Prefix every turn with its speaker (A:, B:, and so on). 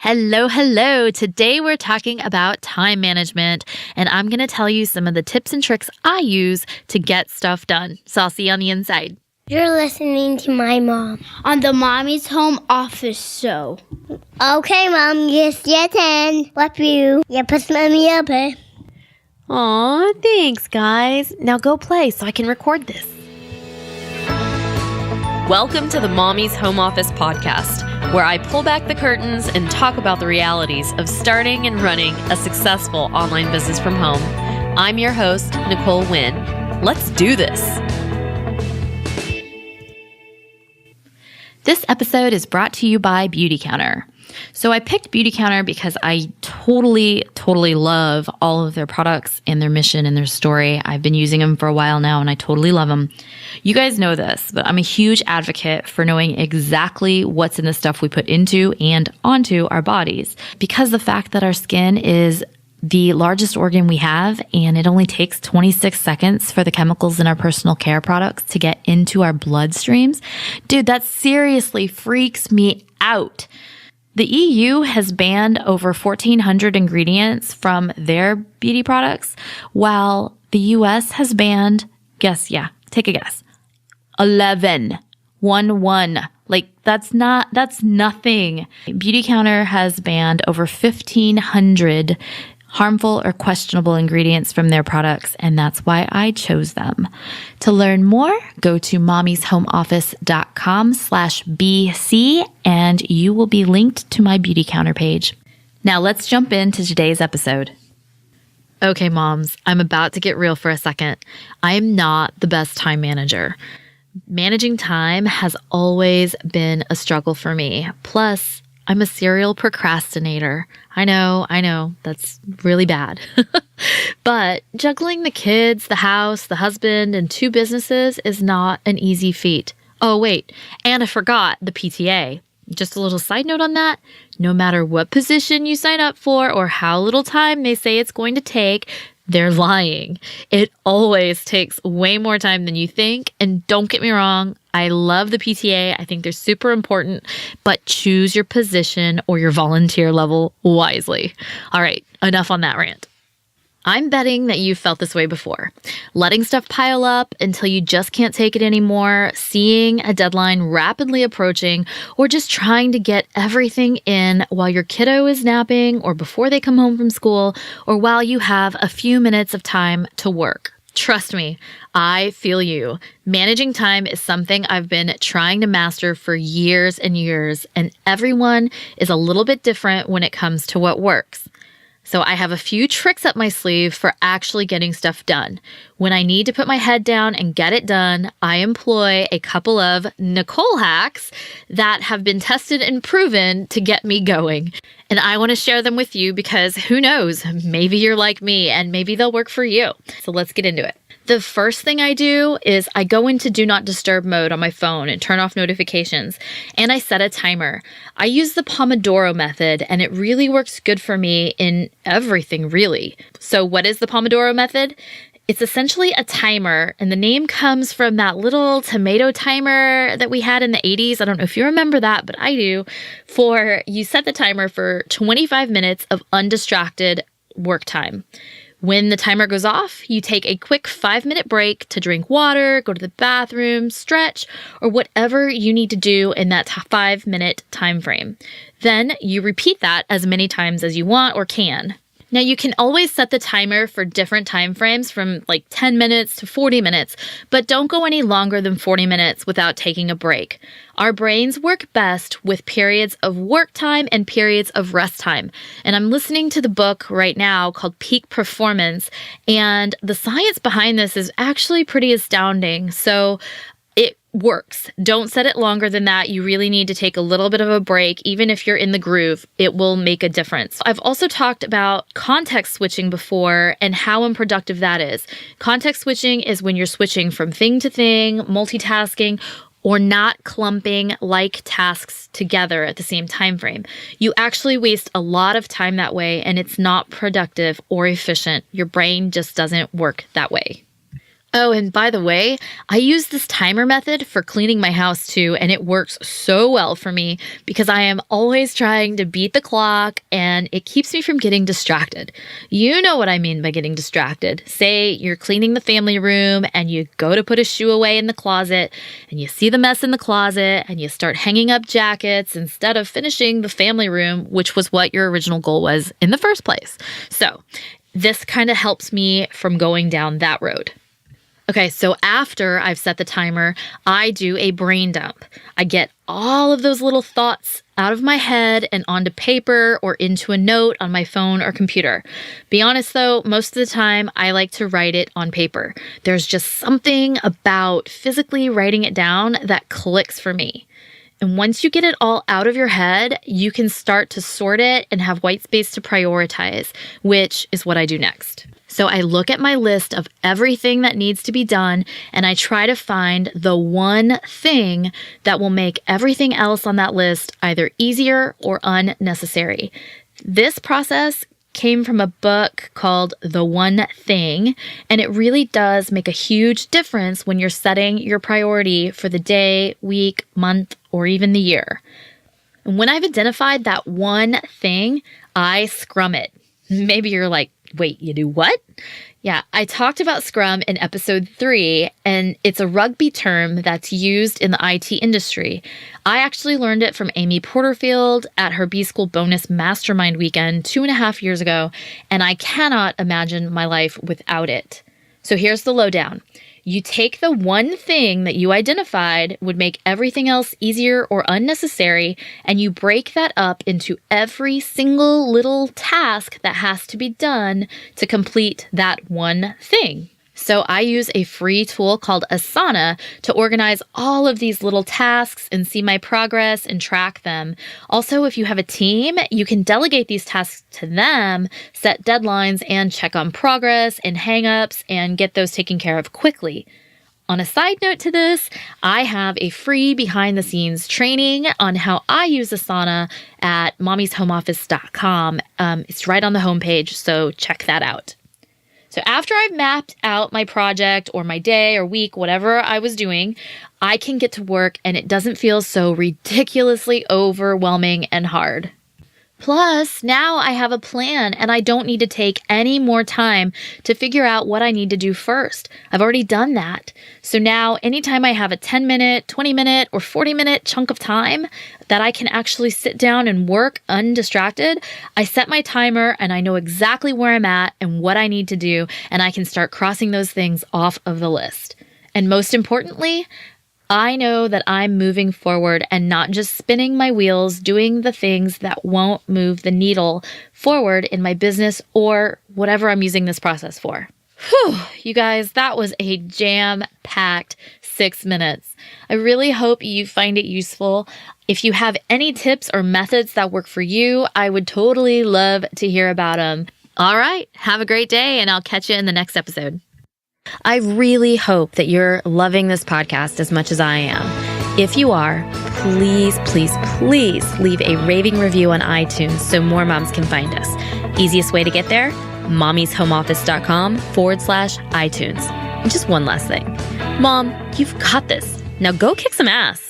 A: Hello, hello. Today we're talking about time management, and I'm going to tell you some of the tips and tricks I use to get stuff done. So I'll see you on the inside.
B: You're listening to my mom
C: on the Mommy's Home Office show.
B: Okay, Mom, yes, your turn. Love you. Yeah, push mommy up, eh?
A: Aw, thanks, guys. Now go play so I can record this. Welcome to the Mommy's Home Office podcast, where I pull back the curtains and talk about the realities of starting and running a successful online business from home. I'm your host, Nicole Wynn. Let's do this. This episode is brought to you by Beautycounter. So I picked Beautycounter because I totally love all of their products and their mission and their story. I've been using them for a while now and I totally love them. You guys know this, but I'm a huge advocate for knowing exactly what's in the stuff we put into and onto our bodies, because the fact that our skin is the largest organ we have, and it only takes 26 seconds for the chemicals in our personal care products to get into our bloodstreams. Dude, that seriously freaks me out. The EU has banned over 1,400 ingredients from their beauty products, while the US has banned, take a guess, 11. 1. Like, that's nothing. Beautycounter has banned over 1,500 harmful or questionable ingredients from their products, and that's why I chose them. To learn more, go to mommyshomeoffice.com/BC and you will be linked to my Beautycounter page. Now let's jump into today's episode. Okay, moms, I'm about to get real for a second. I'm not the best time manager. Managing time has always been a struggle for me. Plus, I'm a serial procrastinator. I know, that's really bad. But juggling the kids, the house, the husband, and 2 businesses is not an easy feat. Oh, wait, and I forgot the PTA. Just a little side note on that. No matter what position you sign up for or how little time they say it's going to take, they're lying. It always takes way more time than you think. And don't get me wrong, I love the PTA. I think they're super important, but choose your position or your volunteer level wisely. All right, enough on that rant. I'm betting that you've felt this way before. Letting stuff pile up until you just can't take it anymore, seeing a deadline rapidly approaching, or just trying to get everything in while your kiddo is napping or before they come home from school, or while you have a few minutes of time to work. Trust me, I feel you. Managing time is something I've been trying to master for years and years, and everyone is a little bit different when it comes to what works. So I have a few tricks up my sleeve for actually getting stuff done. When I need to put my head down and get it done, I employ a couple of Nicole hacks that have been tested and proven to get me going. And I want to share them with you because who knows, maybe you're like me and maybe they'll work for you. So let's get into it. The first thing I do is I go into do not disturb mode on my phone and turn off notifications, and I set a timer. I use the Pomodoro method, and it really works good for me in everything, really. So what is the Pomodoro method? It's essentially a timer, and the name comes from that little tomato timer that we had in the 80s. I don't know if you remember that, but I do. You set the timer for 25 minutes of undistracted work time. When the timer goes off, you take a quick 5-minute break to drink water, go to the bathroom, stretch, or whatever you need to do in that 5-minute time frame. Then you repeat that as many times as you want or can. Now, you can always set the timer for different time frames from like 10 minutes to 40 minutes, but don't go any longer than 40 minutes without taking a break. Our brains work best with periods of work time and periods of rest time. And I'm listening to the book right now called Peak Performance, and the science behind this is actually pretty astounding. So it works. Don't set it longer than that. You really need to take a little bit of a break. Even if you're in the groove, it will make a difference. I've also talked about context switching before and how unproductive that is. Context switching is when you're switching from thing to thing, multitasking, or not clumping like tasks together at the same time frame. You actually waste a lot of time that way, and it's not productive or efficient. Your brain just doesn't work that way. Oh, and by the way, I use this timer method for cleaning my house too, and it works so well for me because I am always trying to beat the clock and it keeps me from getting distracted. You know what I mean by getting distracted. Say you're cleaning the family room and you go to put a shoe away in the closet and you see the mess in the closet and you start hanging up jackets instead of finishing the family room, which was what your original goal was in the first place. So this kind of helps me from going down that road. Okay, so after I've set the timer, I do a brain dump. I get all of those little thoughts out of my head and onto paper or into a note on my phone or computer. Be honest though, most of the time I like to write it on paper. There's just something about physically writing it down that clicks for me. And once you get it all out of your head, you can start to sort it and have white space to prioritize, which is what I do next. So I look at my list of everything that needs to be done and I try to find the one thing that will make everything else on that list either easier or unnecessary. This process came from a book called The One Thing, and it really does make a huge difference when you're setting your priority for the day, week, month, or even the year. And when I've identified that one thing, I scrum it. Maybe you're like, wait, you do what? Yeah, I talked about Scrum in episode 3, and it's a rugby term that's used in the IT industry. I actually learned it from Amy Porterfield at her B-School Bonus Mastermind Weekend 2.5 years ago, and I cannot imagine my life without it. So here's the lowdown. You take the one thing that you identified would make everything else easier or unnecessary, and you break that up into every single little task that has to be done to complete that one thing. So I use a free tool called Asana to organize all of these little tasks and see my progress and track them. Also, if you have a team, you can delegate these tasks to them, set deadlines, and check on progress and hangups and get those taken care of quickly. On a side note to this, I have a free behind-the-scenes training on how I use Asana at mommyshomeoffice.com. It's right on the homepage, so check that out. So after I've mapped out my project or my day or week, whatever I was doing, I can get to work and it doesn't feel so ridiculously overwhelming and hard. Plus, now I have a plan and I don't need to take any more time to figure out what I need to do first. I've already done that. So now anytime I have a 10-minute, 20-minute, or 40-minute chunk of time that I can actually sit down and work undistracted, I set my timer and I know exactly where I'm at and what I need to do, and I can start crossing those things off of the list. And most importantly, I know that I'm moving forward and not just spinning my wheels doing the things that won't move the needle forward in my business or whatever I'm using this process for. Whew, you guys, that was a jam-packed 6 minutes. I really hope you find it useful. If you have any tips or methods that work for you, I would totally love to hear about them. All right, have a great day and I'll catch you in the next episode. I really hope that you're loving this podcast as much as I am. If you are, please, please, please leave a raving review on iTunes so more moms can find us. Easiest way to get there, mommyshomeoffice.com/iTunes. And just one last thing. Mom, you've got this. Now go kick some ass.